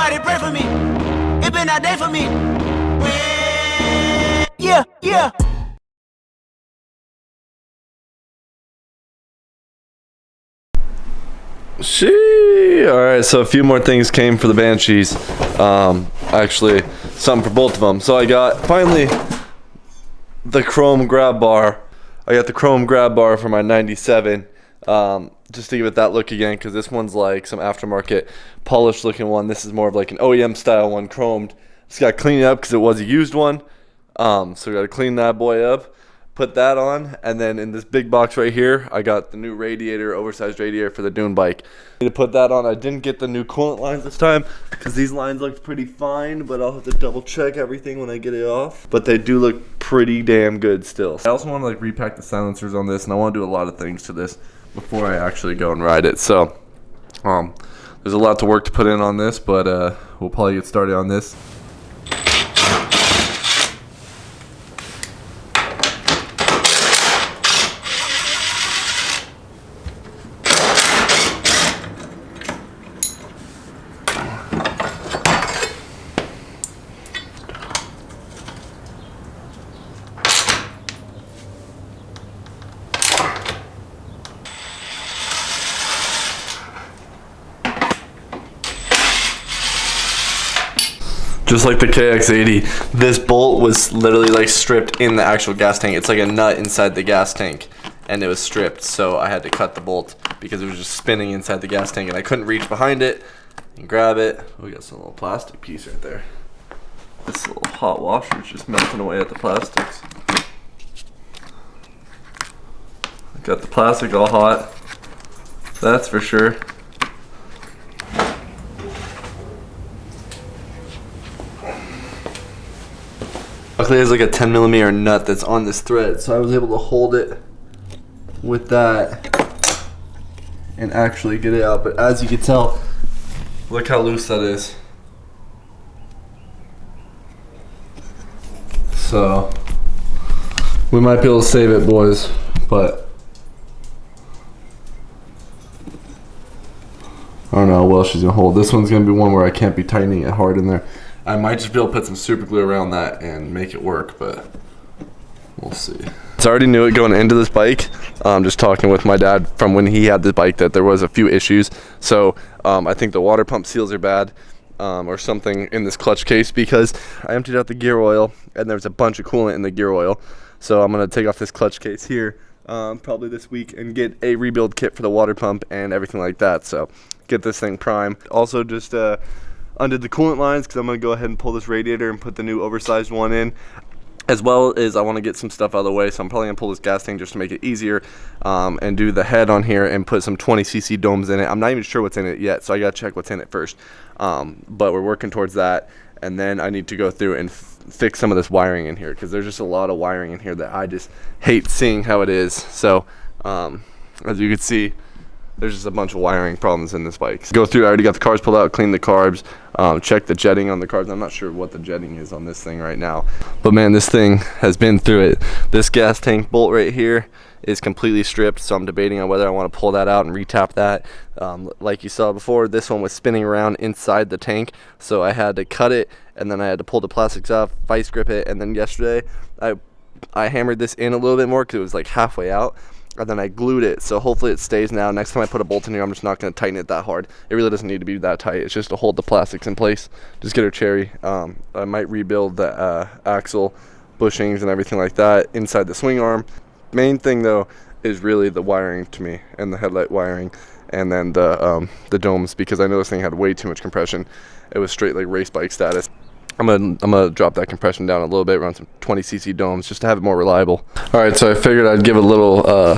Somebody pray for me. It been that day for me. Yeah, yeah. Alright, so a few more things came for the Banshees. Actually, something for both of them. So I got, finally, the chrome grab bar. I got the chrome grab bar for my 97. Just to give it that look again, because this one's like some aftermarket polished looking one. This is more of like an OEM style one, chromed. Just got to clean it up because it was a used one. So we got to clean that boy up, put that on, and then in this big box right here, I got the new radiator, oversized radiator for the Dune bike. I need to put that on. I didn't get the new coolant lines this time because these lines looked pretty fine, but I'll have to double check everything when I get it off. But they do look pretty damn good still. I also want to like repack the silencers on this, and I want to do a lot of things to this before I actually go and ride it. So there's a lot to work to put in on this, but we'll probably get started on this. Just like the KX80, this bolt was literally like stripped in the actual gas tank. It's like a nut inside the gas tank, and it was stripped, so I had to cut the bolt because it was just spinning inside the gas tank, and I couldn't reach behind it and grab it. We got some little plastic piece right there. This little hot washer is just melting away at the plastics. Got the plastic all hot, that's for sure. Luckily there's like a 10mm nut that's on this thread, so I was able to hold it with that and actually get it out. But as you can tell, look how loose that is. So we might be able to save it, boys, but I don't know how well she's gonna hold. This one's gonna be one where I can't be tightening it hard in there. I might just be able to put some super glue around that and make it work, but we'll see. So I already knew it going into this bike. Just talking with my dad from when he had the bike that there was a few issues. So I think the water pump seals are bad or something in this clutch case, because I emptied out the gear oil and there's a bunch of coolant in the gear oil. So I'm gonna take off this clutch case here probably this week and get a rebuild kit for the water pump and everything like that. So get this thing primed. Also just undid the coolant lines because I'm going to go ahead and pull this radiator and put the new oversized one in, as well as I want to get some stuff out of the way. So I'm probably going to pull this gas tank just to make it easier and do the head on here and put some 20cc domes in it. I'm not even sure what's in it yet, so I got to check what's in it first. But we're working towards that, and then I need to go through and fix some of this wiring in here because there's just a lot of wiring in here that I just hate seeing how it is. So as you can see, there's just a bunch of wiring problems in this bike. Go through, I already got the carbs pulled out, cleaned the carbs, check the jetting on the carbs. I'm not sure what the jetting is on this thing right now, but man, this thing has been through it. This gas tank bolt right here is completely stripped, so I'm debating on whether I want to pull that out and retap that. Like you saw before, this one was spinning around inside the tank, so I had to cut it, and then I had to pull the plastics off, vice grip it, and then yesterday I hammered this in a little bit more because it was like halfway out, and then I glued it, so hopefully it stays now. Next time I put a bolt in here, I'm just not going to tighten it that hard. It really doesn't need to be that tight. It's just to hold the plastics in place. Just get her cherry. I might rebuild the axle bushings and everything like that inside the swing arm. Main thing though is really the wiring to me, and the headlight wiring, and then the domes, because I know this thing had way too much compression. It was straight like race bike status. I'm gonna drop that compression down a little bit, run some 20cc domes just to have it more reliable. All right, so I figured I'd give a little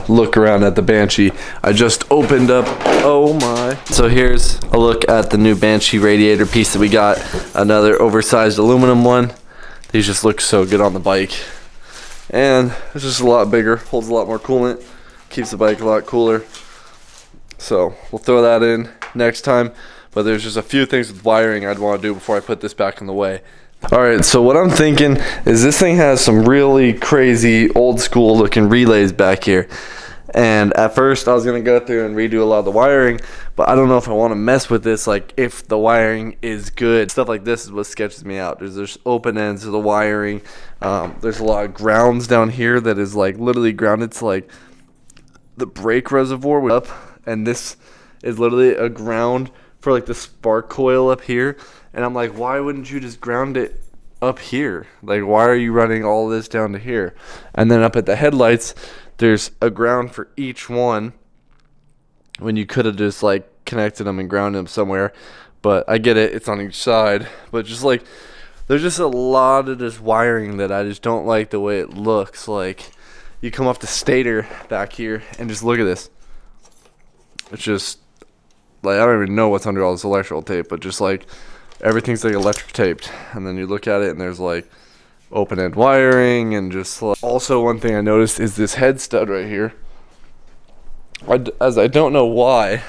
look around at the Banshee. I just opened up, oh my. So here's a look at the new Banshee radiator piece that we got. Another oversized aluminum one. These just look so good on the bike. And it's just a lot bigger, holds a lot more coolant, keeps the bike a lot cooler. So we'll throw that in next time. But there's just a few things with wiring I'd want to do before I put this back in the way. Alright, so what I'm thinking is this thing has some really crazy old school looking relays back here. And at first I was gonna go through and redo a lot of the wiring, but I don't know if I want to mess with this, like if the wiring is good. Stuff like this is what sketches me out. There's open ends to the wiring. There's a lot of grounds down here that is like literally grounded to like the brake reservoir up, and this is literally a ground for like the spark coil up here. And I'm like, why wouldn't you just ground it up here? Like, why are you running all this down to here? And then up at the headlights, there's a ground for each one when you could have just like connected them and grounded them somewhere. But I get it, it's on each side. But just like, there's just a lot of this wiring that I just don't like the way it looks. Like, you come off the stator back here and just look at this. It's just like, I don't even know what's under all this electrical tape, but just like everything's like electric taped. And then you look at it and there's like open end wiring, and just like, also one thing I noticed is this head stud right here. As I don't know why,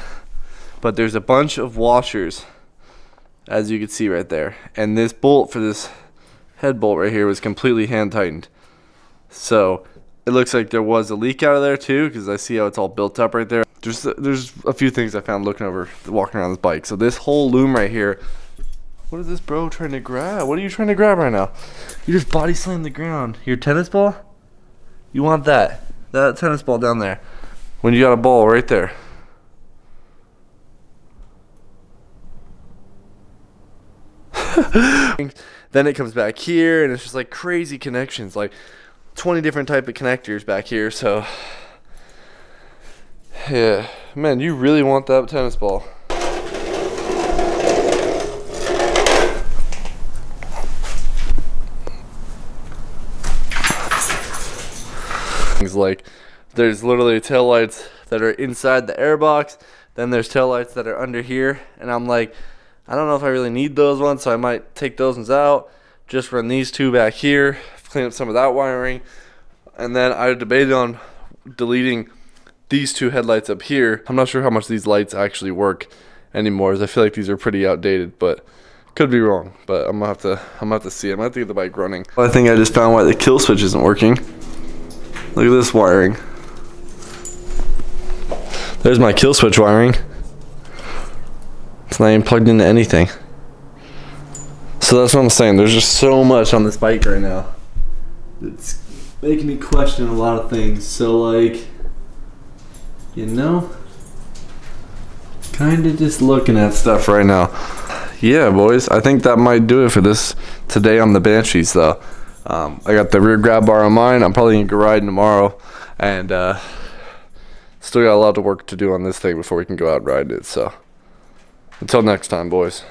but there's a bunch of washers, as you can see right there, and this bolt for this head bolt right here was completely hand tightened. So it looks like there was a leak out of there too, because I see how it's all built up right there. There's a few things I found walking around this bike. So this whole loom right here, what is this bro trying to grab? What are you trying to grab right now? You just body slammed the ground. Your tennis ball? You want that tennis ball down there when you got a ball right there. Then it comes back here, and it's just like crazy connections, like 20 different type of connectors back here. So yeah, man, you really want that tennis ball. Like, there's literally taillights that are inside the airbox, then there's taillights that are under here, and I'm like, I don't know if I really need those ones, so I might take those ones out, just run these two back here, clean up some of that wiring. And then I debated on deleting these two headlights up here. I'm not sure how much these lights actually work anymore, as I feel like these are pretty outdated, but could be wrong. But I'm gonna have to see. I'm gonna have to get the bike running. I think I just found why the kill switch isn't working. Look at this wiring. There's my kill switch wiring. It's not even plugged into anything. So that's what I'm saying. There's just so much on this bike right now. It's making me question a lot of things. So like, you know, kind of just looking at stuff right now. Yeah, boys, I think that might do it for this today on the Banshees though. I got the rear grab bar on mine. I'm probably gonna go riding tomorrow, and still got a lot of work to do on this thing before we can go out and ride it. So until next time, boys.